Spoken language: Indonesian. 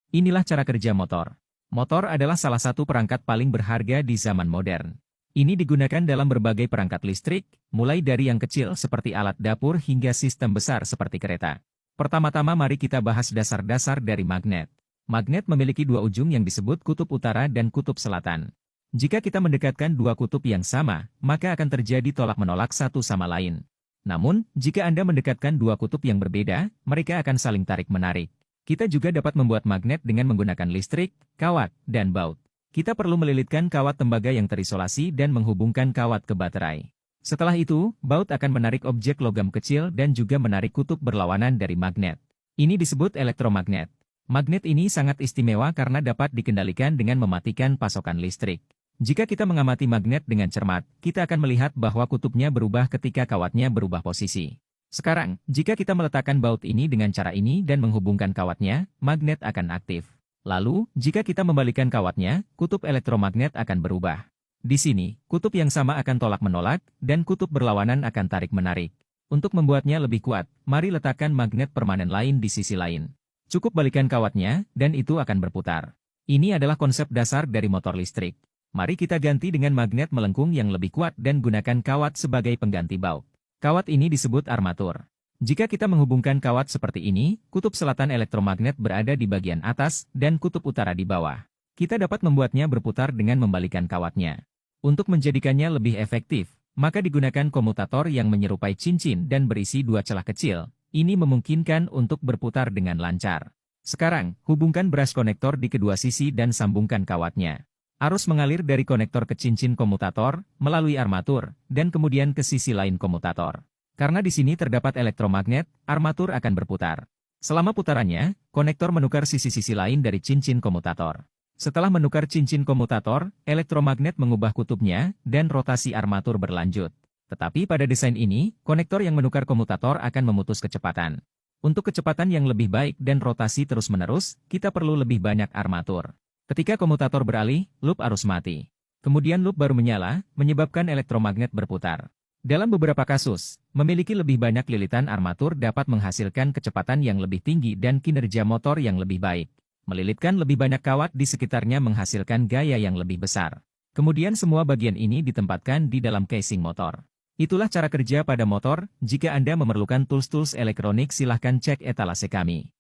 Inilah cara kerja motor. Motor adalah salah satu perangkat paling berharga di zaman modern. Ini digunakan dalam berbagai perangkat listrik, mulai dari yang kecil seperti alat dapur hingga sistem besar seperti kereta. Pertama-tama mari kita bahas dasar-dasar dari magnet. Magnet memiliki dua ujung yang disebut kutub utara dan kutub selatan. Jika kita mendekatkan dua kutub yang sama, maka akan terjadi tolak-menolak satu sama lain. Namun, jika Anda mendekatkan dua kutub yang berbeda, mereka akan saling tarik-menarik. Kita juga dapat membuat magnet dengan menggunakan listrik, kawat, dan baut. Kita perlu melilitkan kawat tembaga yang terisolasi dan menghubungkan kawat ke baterai. Setelah itu, baut akan menarik objek logam kecil dan juga menarik kutub berlawanan dari magnet. Ini disebut elektromagnet. Magnet ini sangat istimewa karena dapat dikendalikan dengan mematikan pasokan listrik. Jika kita mengamati magnet dengan cermat, kita akan melihat bahwa kutubnya berubah ketika kawatnya berubah posisi. Sekarang, jika kita meletakkan baut ini dengan cara ini dan menghubungkan kawatnya, magnet akan aktif. Lalu, jika kita membalikan kawatnya, kutub elektromagnet akan berubah. Di sini, kutub yang sama akan tolak-menolak, dan kutub berlawanan akan tarik-menarik. Untuk membuatnya lebih kuat, mari letakkan magnet permanen lain di sisi lain. Cukup balikan kawatnya, dan itu akan berputar. Ini adalah konsep dasar dari motor listrik. Mari kita ganti dengan magnet melengkung yang lebih kuat dan gunakan kawat sebagai pengganti baut. Kawat ini disebut armatur. Jika kita menghubungkan kawat seperti ini, kutub selatan elektromagnet berada di bagian atas dan kutub utara di bawah. Kita dapat membuatnya berputar dengan membalikan kawatnya. Untuk menjadikannya lebih efektif, maka digunakan komutator yang menyerupai cincin dan berisi dua celah kecil. Ini memungkinkan untuk berputar dengan lancar. Sekarang, hubungkan brush konektor di kedua sisi dan sambungkan kawatnya. Arus mengalir dari konektor ke cincin komutator, melalui armatur, dan kemudian ke sisi lain komutator. Karena di sini terdapat elektromagnet, armatur akan berputar. Selama putarannya, konektor menukar sisi-sisi lain dari cincin komutator. Setelah menukar cincin komutator, elektromagnet mengubah kutubnya, dan rotasi armatur berlanjut. Tetapi pada desain ini, konektor yang menukar komutator akan memutus kecepatan. Untuk kecepatan yang lebih baik dan rotasi terus-menerus, kita perlu lebih banyak armatur. Ketika komutator beralih, loop arus mati. Kemudian loop baru menyala, menyebabkan elektromagnet berputar. Dalam beberapa kasus, memiliki lebih banyak lilitan armatur dapat menghasilkan kecepatan yang lebih tinggi dan kinerja motor yang lebih baik. Melilitkan lebih banyak kawat di sekitarnya menghasilkan gaya yang lebih besar. Kemudian semua bagian ini ditempatkan di dalam casing motor. Itulah cara kerja pada motor. Jika Anda memerlukan tools-tools elektronik silahkan cek etalase kami.